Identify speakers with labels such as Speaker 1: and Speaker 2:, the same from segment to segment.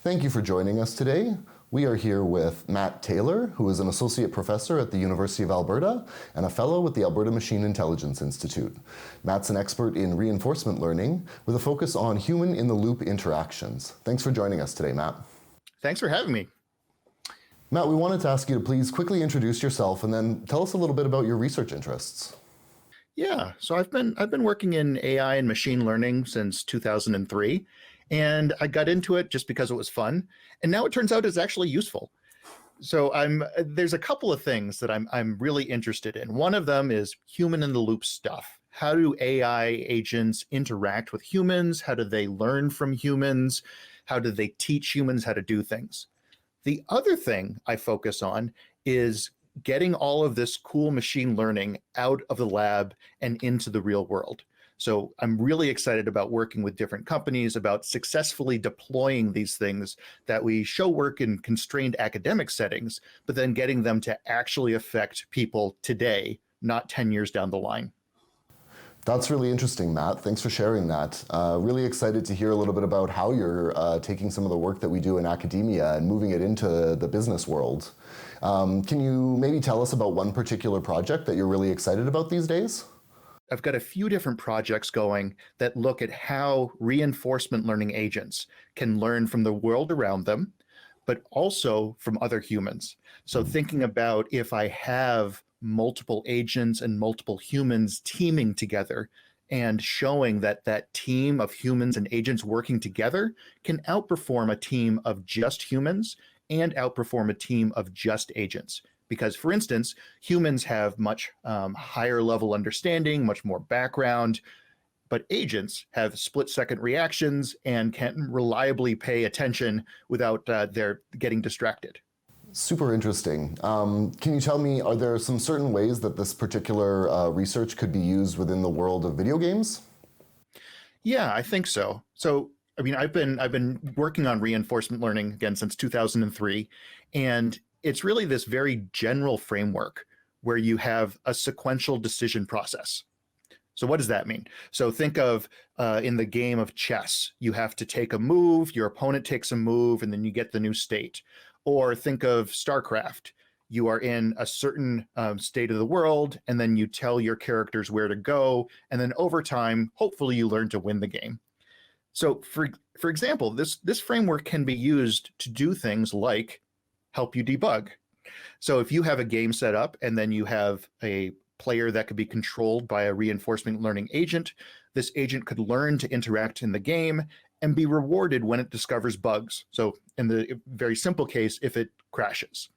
Speaker 1: Thank you for joining us today. We are here with Matt Taylor, who is an associate professor at the University of Alberta and a fellow with the Alberta Machine Intelligence Institute. Matt's an expert in reinforcement learning with a focus on human-in-the-loop interactions. Thanks for joining us today, Matt.
Speaker 2: Thanks for having me.
Speaker 1: Matt, we wanted to ask you to please quickly introduce yourself and then tell us a little bit about your research interests.
Speaker 2: Yeah, so I've been working in AI and machine learning since 2003, and I got into it just because it was fun, and now it turns out it's actually useful. So there's a couple of things that I'm really interested in. One of them is human in the loop stuff. How do AI agents interact with humans? How do they learn from humans? How do they teach humans how to do things? The other thing I focus on is getting all of this cool machine learning out of the lab and into the real world. So I'm really excited about working with different companies about successfully deploying these things that we show work in constrained academic settings, but then getting them to actually affect people today, not 10 years down the line.
Speaker 1: That's really interesting, Matt. Thanks for sharing that. Really excited to hear a little bit about how you're taking some of the work that we do in academia and moving it into the business world. Can you maybe tell us about one particular project that you're really excited about these days?
Speaker 2: I've got a few different projects going that look at how reinforcement learning agents can learn from the world around them, but also from other humans. So thinking about if I have multiple agents and multiple humans teaming together and showing that that team of humans and agents working together can outperform a team of just humans and outperform a team of just agents. Because, for instance, humans have much higher level understanding, much more background, but agents have split-second reactions and can't reliably pay attention without their getting distracted.
Speaker 1: Super interesting. Can you tell me, are there some certain ways that this particular research could be used within the world of video games?
Speaker 2: Yeah, I think so. So, I mean, I've been working on reinforcement learning again since 2003, and it's really this very general framework where you have a sequential decision process. So what does that mean? So think of in the game of chess, you have to take a move, your opponent takes a move, and then you get the new state. Or think of StarCraft. You are in a certain state of the world, and then you tell your characters where to go, and then over time, hopefully you learn to win the game. So for example, this framework can be used to do things like help you debug. So if you have a game set up and then you have a player that could be controlled by a reinforcement learning agent, this agent could learn to interact in the game and be rewarded when it discovers bugs. So in the very simple case, if it crashes.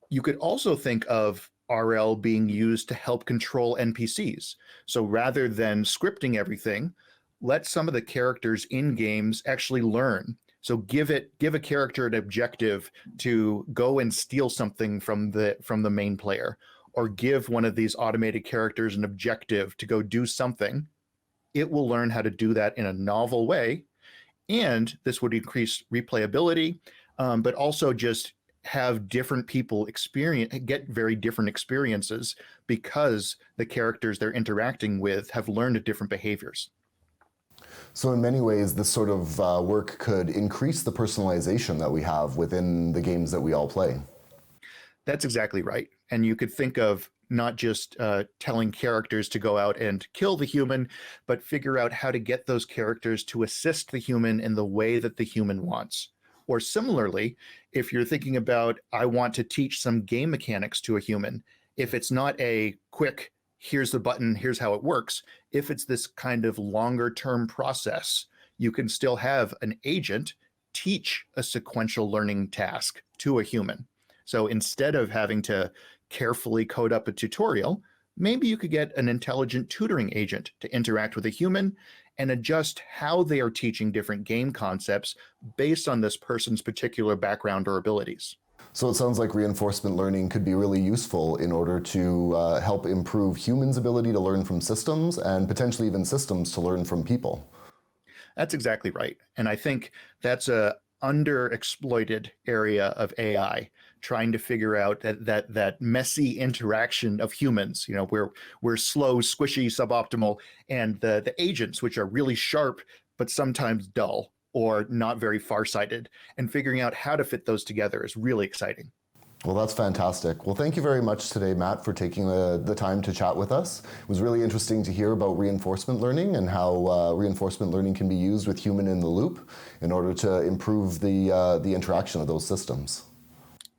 Speaker 2: You could also think of RL being used to help control NPCs. So rather than scripting everything, let some of the characters in games actually learn. So give a character an objective to go and steal something from the main player, or give one of these automated characters an objective to go do something. It will learn how to do that in a novel way, and this would increase replayability, but also just have different people get very different experiences because the characters they're interacting with have learned different behaviors.
Speaker 1: So in many ways, this sort of work could increase the personalization that we have within the games that we all play.
Speaker 2: That's exactly right. And you could think of not just telling characters to go out and kill the human, but figure out how to get those characters to assist the human in the way that the human wants. Or similarly, if you're thinking about, I want to teach some game mechanics to a human, if it's not a quick, here's the button, here's how it works. If it's this kind of longer term process, you can still have an agent teach a sequential learning task to a human. So instead of having to carefully code up a tutorial, maybe you could get an intelligent tutoring agent to interact with a human and adjust how they are teaching different game concepts based on this person's particular background or abilities.
Speaker 1: So it sounds like reinforcement learning could be really useful in order to help improve humans' ability to learn from systems and potentially even systems to learn from people.
Speaker 2: That's exactly right. And I think that's a underexploited area of AI, trying to figure out that messy interaction of humans. You know, we're slow, squishy, suboptimal, and the agents, which are really sharp but sometimes dull. or not very farsighted. And figuring out how to fit those together is really exciting.
Speaker 1: Well, that's fantastic. Well, thank you very much today, Matt, for taking the time to chat with us. It was really interesting to hear about reinforcement learning and how reinforcement learning can be used with human in the loop in order to improve the interaction of those systems.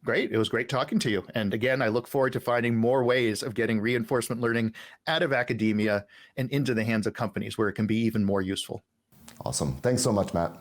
Speaker 2: Great. It was great talking to you. And again, I look forward to finding more ways of getting reinforcement learning out of academia and into the hands of companies where it can be even more useful.
Speaker 1: Awesome. Thanks so much, Matt.